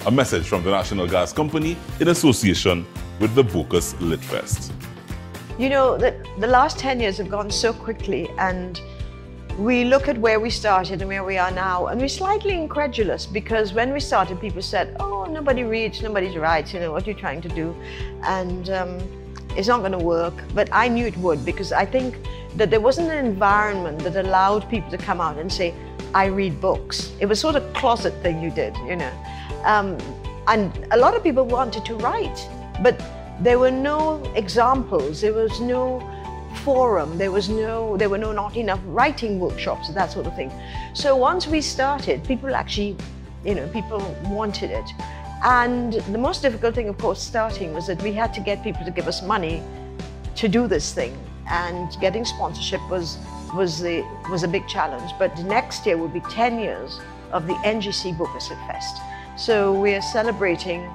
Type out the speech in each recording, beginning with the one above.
A message from the National Gas Company in association with the Bocas Lit Fest. You know, the last 10 years have gone so quickly, and we look at where we started and where we are now, and we're slightly incredulous because when we started, people said, oh, nobody reads, nobody writes, you know, what are you trying to do? And it's not going to work. But I knew it would, because I think that there wasn't an environment that allowed people to come out and say, I read books. It was sort of a closet thing you did, you know. And a lot of people wanted to write, but there were no examples, there was no forum, there were not enough writing workshops, that sort of thing. So once we started, people actually, you know, people wanted it. And the most difficult thing, of course, starting was that we had to get people to give us money to do this thing. And getting sponsorship was a big challenge. But next year will be 10 years of the NGC Bocas Lit Fest. So we are celebrating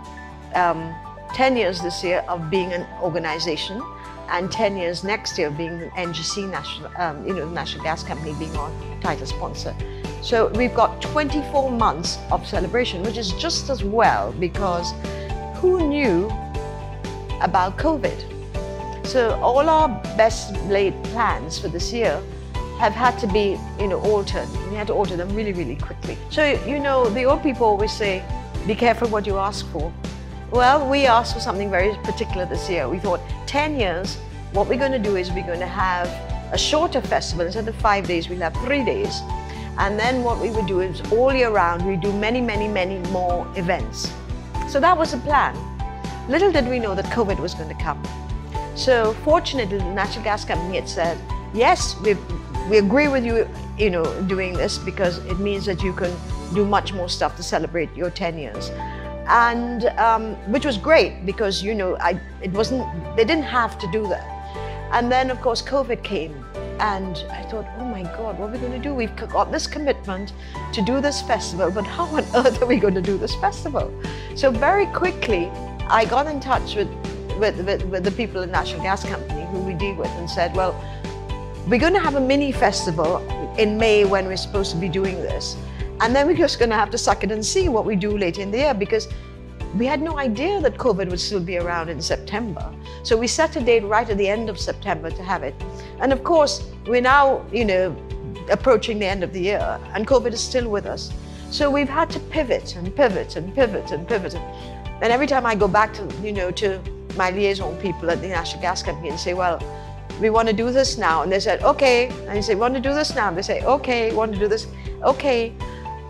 10 years this year of being an organization, and 10 years next year of being the NGC National Gas Company being our title sponsor. So we've got 24 months of celebration, which is just as well, because who knew about COVID? So all our best laid plans for this year have had to be, you know, altered. We had to alter them really, really quickly. So, you know, the old people always say, be careful what you ask for. Well, we asked for something very particular this year. We thought 10 years, what we're going to do is we're going to have a shorter festival. Instead of 5 days, we'll have 3 days. And then what we would do is all year round, we do many, many, many more events. So that was the plan. Little did we know that COVID was going to come. So fortunately, the National Gas Company had said, yes, we agree with you, you know, doing this, because it means that you can do much more stuff to celebrate your 10 years. And which was great, because, you know, they didn't have to do that. And then, of course, COVID came, and I thought, oh my God, what are we going to do? We've got this commitment to do this festival, but how on earth are we going to do this festival? So very quickly, I got in touch with the people at National Gas Company who we deal with, and said, well, we're going to have a mini festival in May when we're supposed to be doing this. And then we're just going to have to suck it and see what we do later in the year, because we had no idea that COVID would still be around in September. So we set a date right at the end of September to have it. And of course, we're now, you know, approaching the end of the year, and COVID is still with us. So we've had to pivot and pivot and pivot and pivot. And every time I go back to, you know, to my liaison people at the National Gas Company and say, well, we want to do this now. And they said, okay. And I say, want to do this now? And they say, okay, want to do this? Okay.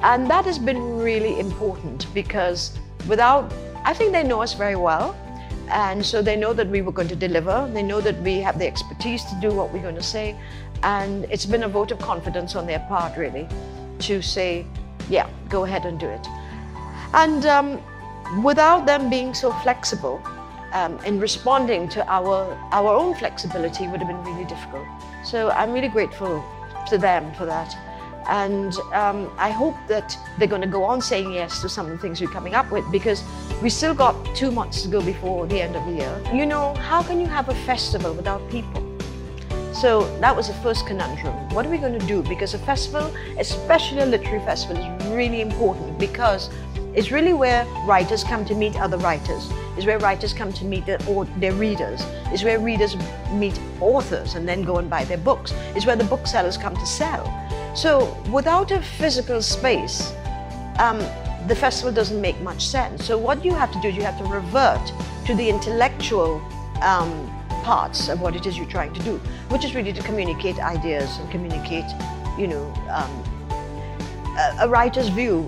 And that has been really important, because I think they know us very well. And so they know that we were going to deliver. They know that we have the expertise to do what we're going to say. And it's been a vote of confidence on their part, really, to say, yeah, go ahead and do it. And without them being so flexible in responding to our own flexibility would have been really difficult. So I'm really grateful to them for that. And I hope that they're going to go on saying yes to some of the things we're coming up with, because we still got 2 months to go before the end of the year. You know, how can you have a festival without people? So that was the first conundrum. What are we going to do? Because a festival, especially a literary festival, is really important, because it's really where writers come to meet other writers. It's where writers come to meet their readers. It's where readers meet authors and then go and buy their books. It's where the booksellers come to sell. So without a physical space, the festival doesn't make much sense. So what you have to do is you have to revert to the intellectual parts of what it is you're trying to do, which is really to communicate ideas and communicate, you know, a writer's view,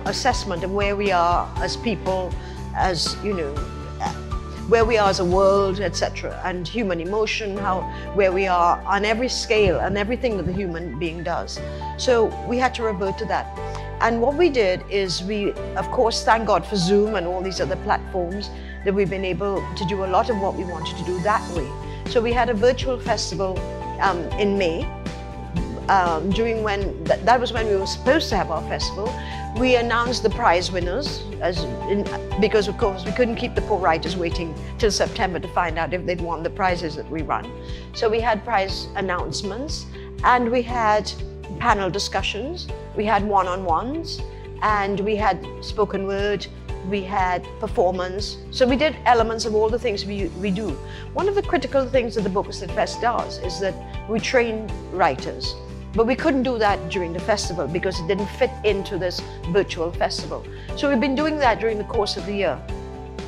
assessment of where we are as people, as, you know, where we are as a world, etc., and human emotion, where we are on every scale and everything that the human being does. So we had to revert to that. And what we did is we, of course, thank God for Zoom and all these other platforms, that we've been able to do a lot of what we wanted to do that way. So we had a virtual festival in May, that was when we were supposed to have our festival. We announced the prize winners, because of course we couldn't keep the poor writers waiting till September to find out if they'd won the prizes that we run. So we had prize announcements, and we had panel discussions, we had one-on-ones, and we had spoken word we had performance. So we did elements of all the things we do. One of the critical things that the Bocas Lit Fest does is that we train writers. But we couldn't do that during the festival because it didn't fit into this virtual festival. So we've been doing that during the course of the year.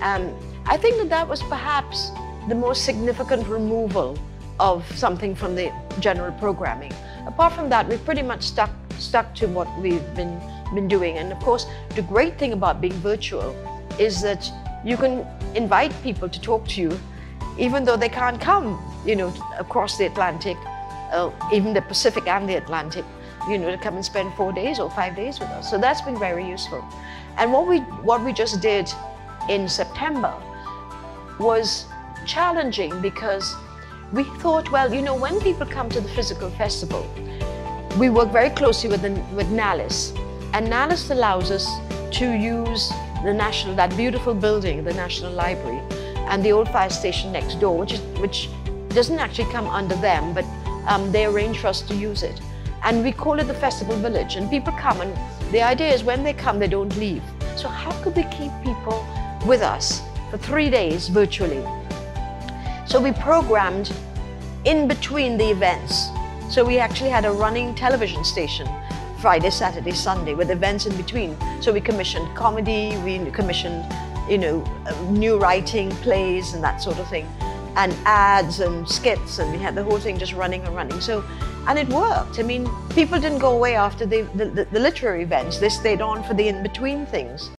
I think that that was perhaps the most significant removal of something from the general programming. Apart from that, we've pretty much stuck to what we've been doing. And of course, the great thing about being virtual is that you can invite people to talk to you, even though they can't come, you know, across the Atlantic, even the Pacific and the Atlantic, you know, to come and spend 4 days or 5 days with us. So that's been very useful. And what we just did in September was challenging because we thought, well, you know, when people come to the physical festival, we work very closely with NALIS. And NALIS allows us to use that beautiful building, the National Library, and the old fire station next door, which doesn't actually come under them, but they arrange for us to use it. And we call it the Festival Village. And people come, and the idea is when they come, they don't leave. So how could we keep people with us for 3 days virtually? So we programmed in between the events. So we actually had a running television station, Friday, Saturday, Sunday, with events in between. So we commissioned comedy, we commissioned, you know, new writing, plays and that sort of thing, and ads and skits, and we had the whole thing just running and running. So, and it worked. I mean, people didn't go away after the literary events. They stayed on for the in-between things.